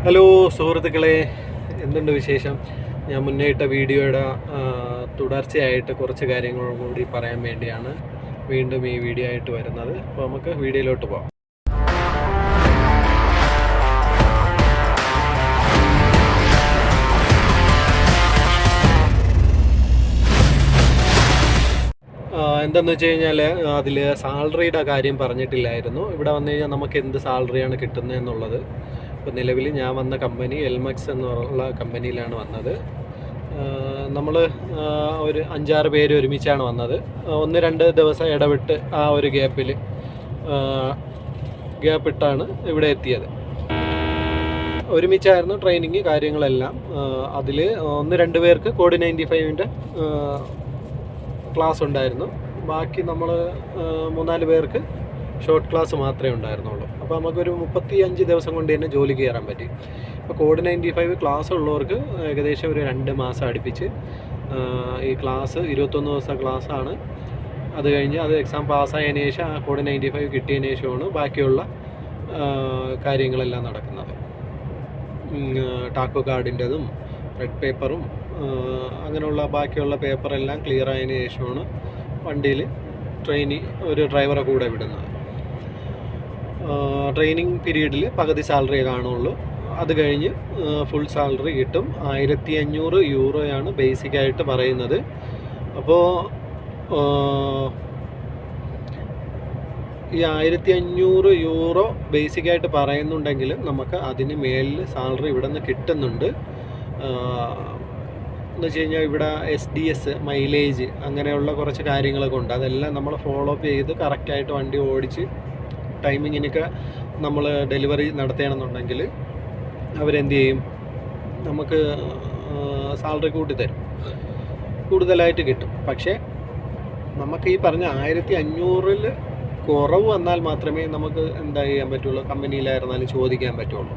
Hello സുഹൃത്തുക്കളെ, എന്തുണ്ട് വിശേഷം? ഞാൻ മുന്നേയിട്ട വീഡിയോയുടെ തുടർച്ചയായിട്ട് കുറച്ച് കാര്യങ്ങളും കൂടി പറയാൻ വേണ്ടിയാണ് വീണ്ടും ഈ വീഡിയോ ആയിട്ട് വരുന്നത്. അപ്പോൾ നമുക്ക് വീഡിയോയിലോട്ട് പോകാം. എന്താണെന്ന് വെച്ച് കഴിഞ്ഞാൽ അതിൽ സാലറിയുടെ കാര്യം പറഞ്ഞിട്ടില്ലായിരുന്നു. ഇവിടെ വന്നു കഴിഞ്ഞാൽ നമുക്ക് എന്ത് സാലറിയാണ് കിട്ടുന്നത് എന്നുള്ളത്. ഇപ്പോൾ നിലവിൽ ഞാൻ വന്ന കമ്പനി എൽമക്സ് എന്നുള്ള കമ്പനിയിലാണ് വന്നത്. നമ്മൾ ഒരു 5-6 പേര് ഒരുമിച്ചാണ് വന്നത്. 1-2 ദിവസം ഇടവിട്ട് ആ ഒരു ഗ്യാപ്പിട്ടാണ് ഇവിടെ എത്തിയത്. ഒരുമിച്ചായിരുന്നു ട്രെയിനിങ് കാര്യങ്ങളെല്ലാം. അതിൽ 1-2 പേർക്ക് കോഡ് 95ൻ്റെ ക്ലാസ് ഉണ്ടായിരുന്നു. ബാക്കി നമ്മൾ 3-4 പേർക്ക് ഷോർട്ട് ക്ലാസ് മാത്രമേ ഉണ്ടായിരുന്നുള്ളൂ. അപ്പോൾ നമുക്കൊരു 35 ദിവസം കൊണ്ട് തന്നെ ജോലി കയറാൻ പറ്റി. ഇപ്പോൾ കോഡ് 95 ക്ലാസ് ഉള്ളവർക്ക് ഏകദേശം ഒരു 2 മാസം അടുപ്പിച്ച് ഈ ക്ലാസ് 21 ദിവസം ക്ലാസ്സാണ്. അത് കഴിഞ്ഞ് അത് എക്സാം പാസ്സായതിനു ശേഷം ആ കോഡ് 95 കിട്ടിയതിന് ശേഷമാണ് ബാക്കിയുള്ള കാര്യങ്ങളെല്ലാം നടക്കുന്നത്. ടാക്കോ കാർഡിൻ്റെതും റെഡ് പേപ്പറും അങ്ങനെയുള്ള ബാക്കിയുള്ള പേപ്പറെല്ലാം ക്ലിയർ ആയതിനു ശേഷമാണ് വണ്ടിയിൽ ഒരു ഡ്രൈവറെ കൂടെ വിടുന്നത്. ട്രെയിനിങ് പീരീഡിൽ പകുതി സാലറി കാണുള്ളൂ. അത് കഴിഞ്ഞ് ഫുൾ സാലറി കിട്ടും. 1500 യൂറോയാണ് ബേസിക്കായിട്ട് പറയുന്നത്. അപ്പോൾ ഈ 1500 യൂറോ ബേസിക്കായിട്ട് പറയുന്നുണ്ടെങ്കിൽ നമുക്ക് അതിന് മേലിൽ സാലറി ഇവിടെ നിന്ന് കിട്ടുന്നുണ്ട്. എന്ന് വെച്ച് കഴിഞ്ഞാൽ ഇവിടെ SDS മൈലേജ് അങ്ങനെയുള്ള കുറച്ച് കാര്യങ്ങളൊക്കെ ഉണ്ട്. അതെല്ലാം നമ്മൾ ഫോളോ അപ്പ് ചെയ്ത് കറക്റ്റായിട്ട് വണ്ടി ഓടിച്ച് ടൈമിങ്ങിനൊക്കെ നമ്മൾ ഡെലിവറി നടത്തണമെന്നുണ്ടെങ്കിൽ അവരെന്ത് ചെയ്യും, നമുക്ക് സാലറി കൂട്ടിത്തരും, കൂടുതലായിട്ട് കിട്ടും. പക്ഷേ നമുക്ക് ഈ പറഞ്ഞ 1500-ൽ കുറവ് വന്നാൽ മാത്രമേ നമുക്ക് എന്താ ചെയ്യാൻ പറ്റുള്ളൂ, കമ്പനിയിലായിരുന്നാലും ചോദിക്കാൻ പറ്റുള്ളൂ.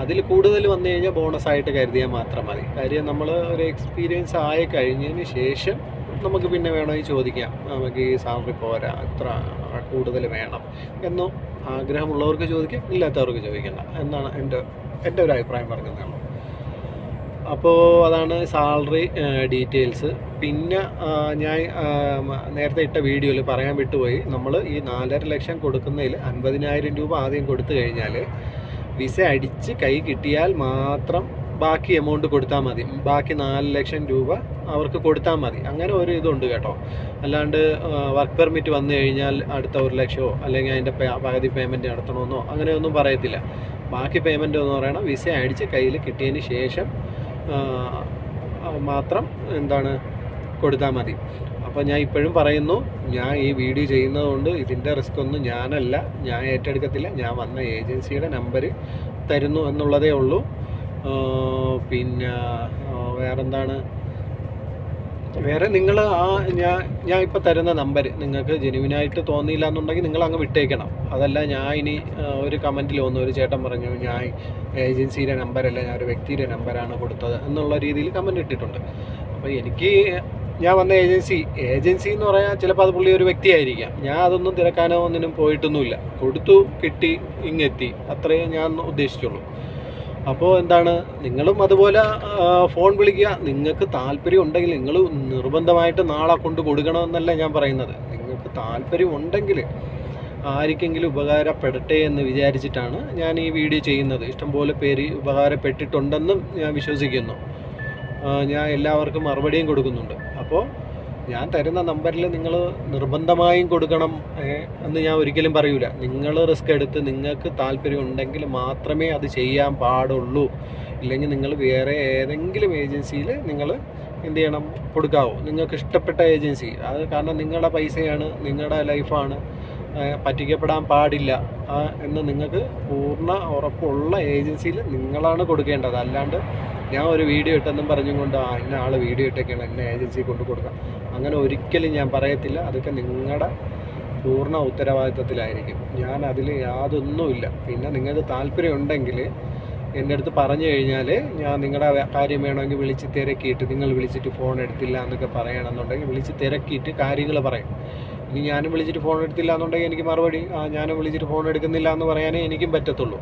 അതിൽ കൂടുതൽ വന്നു കഴിഞ്ഞാൽ ബോണസായിട്ട് കരുതിയാൽ മാത്രം മതി. കാര്യം നമ്മൾ ഒരു എക്സ്പീരിയൻസ് ആയി കഴിഞ്ഞതിന് ശേഷം നമുക്ക് പിന്നെ വേണമെങ്കിൽ ചോദിക്കാം, നമുക്ക് ഈ സാലറി പോരാ, ഇത്ര കൂടുതൽ വേണം എന്നും ആഗ്രഹമുള്ളവർക്ക് ചോദിക്കാം, ഇല്ലാത്തവർക്ക് ചോദിക്കേണ്ട എന്നാണ് എൻ്റെ ഒരു അഭിപ്രായം പറഞ്ഞതാണ്. അപ്പോൾ അതാണ് സാലറി ഡീറ്റെയിൽസ്. പിന്നെ ഞാൻ നേരത്തെ ഇട്ട വീഡിയോയിൽ പറയാൻ വിട്ടുപോയി, നമ്മൾ ഈ 4.5 ലക്ഷം കൊടുക്കുന്നതിൽ 50,000 രൂപ ആദ്യം കൊടുത്തു കഴിഞ്ഞാൽ വിസ അടിച്ച് കൈ കിട്ടിയാൽ മാത്രം ബാക്കി എമൗണ്ട് കൊടുത്താൽ മതി. ബാക്കി 4 ലക്ഷം രൂപ അവർക്ക് കൊടുത്താൽ മതി. അങ്ങനെ ഒരു ഇതുണ്ട് കേട്ടോ. അല്ലാണ്ട് വർക്ക് പെർമിറ്റ് വന്നു കഴിഞ്ഞാൽ അടുത്ത 1 ലക്ഷമോ അല്ലെങ്കിൽ അതിൻ്റെ പകുതി പേയ്മെൻറ്റ് നടത്തണമെന്നോ അങ്ങനെയൊന്നും പറയത്തില്ല. ബാക്കി പേയ്മെൻറ്റ് എന്ന് പറയണം വിസ അടിച്ച് കയ്യിൽ കിട്ടിയതിന് ശേഷം മാത്രം കൊടുത്താൽ മതി. അപ്പോൾ ഞാൻ ഇപ്പോഴും പറയുന്നു, ഞാൻ ഈ വീഡിയോ ചെയ്യുന്നതുകൊണ്ട് ഇതിൻ്റെ റിസ്ക് ഒന്നും ഞാൻ ഏറ്റെടുക്കത്തില്ല. ഞാൻ വന്ന ഏജൻസിയുടെ നമ്പർ തരുന്നു എന്നുള്ളതേ ഉള്ളൂ. പിന്നെ വേറെ നിങ്ങൾ ഞാൻ ഇപ്പോൾ തരുന്ന നമ്പർ നിങ്ങൾക്ക് ജെനുവിനായിട്ട് തോന്നിയില്ല എന്നുണ്ടെങ്കിൽ നിങ്ങൾ അങ്ങ് വിട്ടേക്കണം. അതല്ല ഞാൻ ഇനി ഒരു കമൻറ്റിൽ ഒരു ചേട്ടൻ പറഞ്ഞു ഞാൻ ഏജൻസിയുടെ നമ്പരല്ല, ഞാൻ ഒരു വ്യക്തിയുടെ നമ്പറാണ് കൊടുത്തത് എന്നുള്ള രീതിയിൽ കമൻറ്റ് ഇട്ടിട്ടുണ്ട്. അപ്പോൾ ഞാൻ വന്ന ഏജൻസി എന്ന് പറയാൻ ചിലപ്പോൾ അത് പുള്ളി ഒരു വ്യക്തിയായിരിക്കാം. ഞാൻ അതൊന്നും തിരക്കാനോ ഒന്നിനും പോയിട്ടൊന്നുമില്ല. കൊടുത്തു, കിട്ടി, ഇങ്ങെത്തി, അത്രയേ ഞാൻ ഉദ്ദേശിച്ചുള്ളൂ. അപ്പോൾ നിങ്ങളും അതുപോലെ ഫോൺ വിളിക്കുക. നിങ്ങൾക്ക് താല്പര്യം ഉണ്ടെങ്കിൽ നിങ്ങൾ നിർബന്ധമായിട്ട് നാളെ കൊണ്ട് കൊടുക്കണമെന്നല്ല ഞാൻ പറയുന്നത്. നിങ്ങൾക്ക് താല്പര്യം ഉണ്ടെങ്കിൽ ആർക്കെങ്കിലും ഉപകാരപ്പെടട്ടെ എന്ന് വിചാരിച്ചിട്ടാണ് ഞാൻ ഈ വീഡിയോ ചെയ്യുന്നത്. ഇഷ്ടംപോലെ പേര് ഉപകാരപ്പെട്ടിട്ടുണ്ടെന്നും ഞാൻ വിശ്വസിക്കുന്നു. ഞാൻ എല്ലാവർക്കും മറുപടിയും കൊടുക്കുന്നുണ്ട്. അപ്പോൾ ഞാൻ തരുന്ന നമ്പറിൽ നിങ്ങൾ നിർബന്ധമായും കൊടുക്കണം എന്ന് ഞാൻ ഒരിക്കലും പറയൂല. നിങ്ങൾ റിസ്ക് എടുത്ത് നിങ്ങൾക്ക് താല്പര്യം ഉണ്ടെങ്കിൽ മാത്രമേ അത് ചെയ്യാൻ പാടുള്ളൂ. ഇല്ലെങ്കിൽ നിങ്ങൾ വേറെ ഏതെങ്കിലും ഏജൻസിയിൽ നിങ്ങൾ എന്ത് ചെയ്യണം, കൊടുക്കാവൂ. നിങ്ങൾക്ക് ഇഷ്ടപ്പെട്ട ഏജൻസി, അത് കാരണം നിങ്ങളുടെ പൈസയാണ്, നിങ്ങളുടെ ലൈഫാണ്, പറ്റിക്കപ്പെടാൻ പാടില്ല എന്ന് നിങ്ങൾക്ക് പൂർണ്ണ ഉറപ്പുള്ള ഏജൻസിയിൽ നിങ്ങളാണ് കൊടുക്കേണ്ടത്. അല്ലാണ്ട് ഞാൻ ഒരു വീഡിയോ ഇട്ടെന്നും പറഞ്ഞുകൊണ്ട് ഇന്ന ആൾ വീഡിയോ ഇട്ടൊക്കെയാണ് എന്നെ ഏജൻസി കൊണ്ട് കൊടുക്കുക, അങ്ങനെ ഒരിക്കലും ഞാൻ പറയത്തില്ല. അതൊക്കെ നിങ്ങളുടെ പൂർണ്ണ ഉത്തരവാദിത്തത്തിലായിരിക്കും. ഞാൻ അതിൽ യാതൊന്നുമില്ല. പിന്നെ നിങ്ങൾക്ക് താല്പര്യം ഉണ്ടെങ്കിൽ എൻ്റെ അടുത്ത് പറഞ്ഞു കഴിഞ്ഞാൽ ഞാൻ നിങ്ങളുടെ കാര്യം വേണമെങ്കിൽ വിളിച്ച് തിരക്കിയിട്ട്, നിങ്ങൾ വിളിച്ചിട്ട് ഫോൺ എടുത്തില്ല എന്നൊക്കെ പറയണമെന്നുണ്ടെങ്കിൽ വിളിച്ച് തിരക്കിയിട്ട് കാര്യങ്ങൾ പറയും. ഇനി ഞാനും വിളിച്ചിട്ട് ഫോൺ എടുത്തില്ല എന്നുണ്ടെങ്കിൽ എനിക്ക് മറുപടി ഞാനും വിളിച്ചിട്ട് ഫോൺ എടുക്കുന്നില്ല എന്ന് പറയാനേ എനിക്കും പറ്റത്തുള്ളൂ.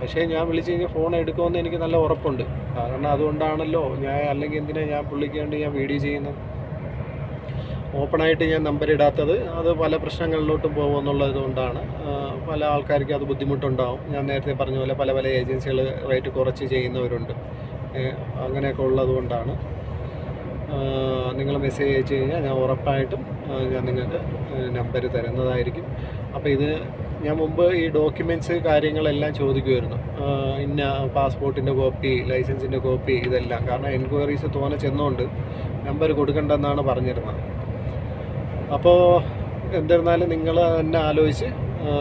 പക്ഷേ ഞാൻ വിളിച്ച് കഴിഞ്ഞാൽ ഫോൺ എടുക്കുമെന്ന് എനിക്ക് നല്ല ഉറപ്പുണ്ട്. കാരണം അതുകൊണ്ടാണല്ലോ ഞാൻ, അല്ലെങ്കിൽ എന്തിനാണ് ഞാൻ പുള്ളിക്ക് വേണ്ടി ഞാൻ വീഡിയോ ചെയ്യുന്നത്. ഓപ്പണായിട്ട് ഞാൻ നമ്പർ ഇടാത്തത് അത് പല പ്രശ്നങ്ങളിലോട്ടും പോകുമെന്നുള്ളത് കൊണ്ടാണ്. പല ആൾക്കാർക്ക് അത് ബുദ്ധിമുട്ടുണ്ടാവും. ഞാൻ നേരത്തെ പറഞ്ഞ പോലെ പല പല ഏജൻസികൾ റേറ്റ് കുറച്ച് ചെയ്യുന്നവരുണ്ട്. അങ്ങനെയൊക്കെ ഉള്ളത് കൊണ്ടാണ്. നിങ്ങൾ മെസ്സേജ് അയച്ചു കഴിഞ്ഞാൽ ഞാൻ ഉറപ്പായിട്ടും ഞാൻ നിങ്ങൾക്ക് നമ്പർ തരുന്നതായിരിക്കും. അപ്പോൾ ഇത് ഞാൻ മുമ്പ് ഈ ഡോക്യുമെൻറ്റ്സ് കാര്യങ്ങളെല്ലാം ചോദിക്കുമായിരുന്നു. ഇന്ന പാസ്പോർട്ടിൻ്റെ കോപ്പി, ലൈസൻസിൻ്റെ കോപ്പി, ഇതെല്ലാം. കാരണം എൻക്വയറീസ് തോനെ ചെന്നുകൊണ്ട് നമ്പർ കൊടുക്കണ്ടെന്നാണ് പറഞ്ഞിരുന്നത്. അപ്പോൾ എന്നിരുന്നാലും നിങ്ങൾ തന്നെ ആലോചിച്ച്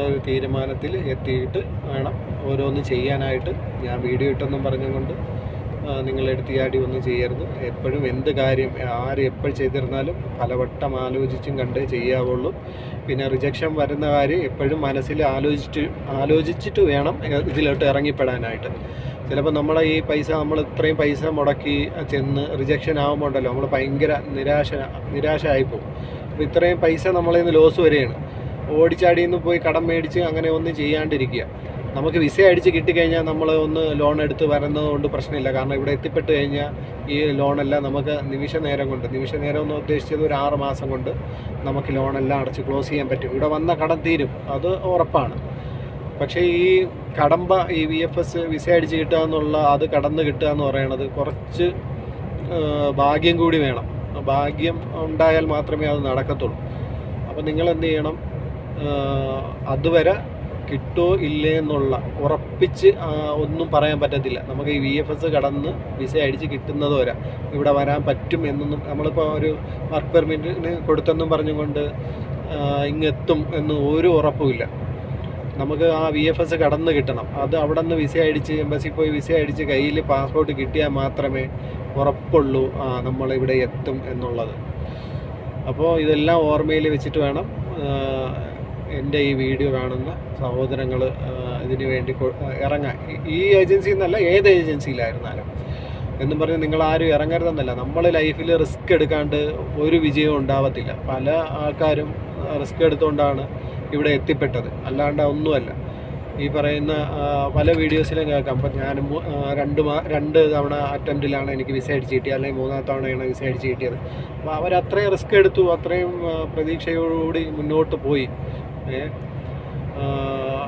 ഒരു തീരുമാനത്തിൽ എത്തിയിട്ട് വേണം ഓരോന്ന് ചെയ്യാനായിട്ട്. ഞാൻ വീഡിയോ ഇട്ടെന്നും പറഞ്ഞുകൊണ്ട് നിങ്ങളെടുത്തിയാടി ഒന്നും ചെയ്യരുത്. എപ്പോഴും എന്ത് കാര്യം ആര് എപ്പോഴും ചെയ്തിരുന്നാലും പലവട്ടം ആലോചിച്ചും കണ്ടേ ചെയ്യാവുള്ളൂ. പിന്നെ റിജക്ഷൻ വരുന്ന കാര്യം എപ്പോഴും മനസ്സിൽ ആലോചിച്ചിട്ട് വേണം ഇതിലോട്ട് ഇറങ്ങിപ്പെടാനായിട്ട്. ചിലപ്പോൾ നമ്മളെ ഈ പൈസ, നമ്മൾ ഇത്രയും പൈസ മുടക്കി ചെന്ന് റിജക്ഷൻ ആകുമ്പോൾ ഉണ്ടല്ലോ, നമ്മൾ ഭയങ്കര നിരാശ ആയിപ്പോവും. അപ്പോൾ ഇത്രയും പൈസ നമ്മളിൽ നിന്ന് ലോസ് വരികയാണ്. ഓടിച്ചാടിയിൽ നിന്ന് പോയി കടം മേടിച്ച് അങ്ങനെ ഒന്നും ചെയ്യാണ്ടിരിക്കുക. നമുക്ക് വിസ അടിച്ച് കിട്ടിക്കഴിഞ്ഞാൽ നമ്മൾ ഒന്ന് ലോൺ എടുത്ത് വരുന്നത് കൊണ്ട് പ്രശ്നമില്ല. കാരണം ഇവിടെ എത്തിപ്പെട്ട് കഴിഞ്ഞാൽ ഈ ലോണെല്ലാം നമുക്ക് നിമിഷ നേരം എന്ന് ഉദ്ദേശിച്ചത് ഒരു 6 മാസം കൊണ്ട് നമുക്ക് ലോണെല്ലാം അടച്ച് ക്ലോസ് ചെയ്യാൻ പറ്റും. ഇവിടെ വന്ന കടം തീരും, അത് ഉറപ്പാണ്. പക്ഷേ ഈ ഈ VFS വിസ അടിച്ച് കിട്ടുക എന്നുള്ള, അത് കടന്ന് കിട്ടുക എന്ന് പറയുന്നത് കുറച്ച് ഭാഗ്യം കൂടി വേണം. ഭാഗ്യം ഉണ്ടായാൽ മാത്രമേ അത് നടക്കത്തുള്ളൂ. അപ്പോൾ നിങ്ങൾ എന്ത് ചെയ്യണം, അതുവരെ കിട്ടുമോ ഇല്ലേ എന്നുള്ള ഉറപ്പിച്ച് ഒന്നും പറയാൻ പറ്റത്തില്ല. നമുക്ക് ഈ VFS കടന്ന് വിസ അടിച്ച് കിട്ടുന്നത് വരെ ഇവിടെ വരാൻ പറ്റും എന്നൊന്നും, നമ്മളിപ്പോൾ ഒരു വർക്ക് പെർമിറ്റിന് കൊടുത്തെന്നും പറഞ്ഞുകൊണ്ട് ഇങ്ങെത്തും എന്ന് ഒരു ഉറപ്പുമില്ല. നമുക്ക് ആ VFS കടന്ന് കിട്ടണം. അത് അവിടെ നിന്ന് വിസ അടിച്ച് എംബസിയിൽ പോയി വിസ അടിച്ച് കയ്യിൽ പാസ്പോർട്ട് കിട്ടിയാൽ മാത്രമേ ഉറപ്പുള്ളൂ നമ്മളിവിടെ എത്തും എന്നുള്ളത്. അപ്പോൾ ഇതെല്ലാം ഓർമ്മയിൽ വെച്ചിട്ട് വേണം എൻ്റെ ഈ വീഡിയോ കാണുന്ന സഹോദരങ്ങൾ ഇതിന് വേണ്ടി ഇറങ്ങാൻ. ഈ ഏജൻസിയിൽ നിന്നല്ല, ഏത് ഏജൻസിയിലായിരുന്നാലും എന്നും പറഞ്ഞ് നിങ്ങളാരും ഇറങ്ങരുതെന്നല്ല. നമ്മൾ ലൈഫിൽ റിസ്ക് എടുക്കാണ്ട് ഒരു വിജയവും ഉണ്ടാവത്തില്ല. പല ആൾക്കാരും റിസ്ക് എടുത്തുകൊണ്ടാണ് ഇവിടെ എത്തിപ്പെട്ടത്, അല്ലാണ്ട് ഒന്നുമല്ല. ഈ പറയുന്ന പല വീഡിയോസിലും കേൾക്കാം. അപ്പം ഞാനും 2 തവണ അറ്റംപ്റ്റിലാണ് എനിക്ക് വിസ അടിച്ച് കിട്ടിയത്, അല്ലെങ്കിൽ 3ാമത്തെ തവണയാണ് വിസ അടിച്ച് കിട്ടിയത്. അപ്പോൾ അവരത്രയും റിസ്ക് എടുത്തു, അത്രയും പ്രതീക്ഷയോടുകൂടി മുന്നോട്ട് പോയി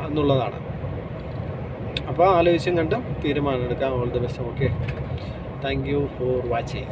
എന്നുള്ളതാണ്. അപ്പോൾ ആലോചിച്ചും കണ്ടും തീരുമാനം എടുക്കാം. All the best. Okay, thank you for watching.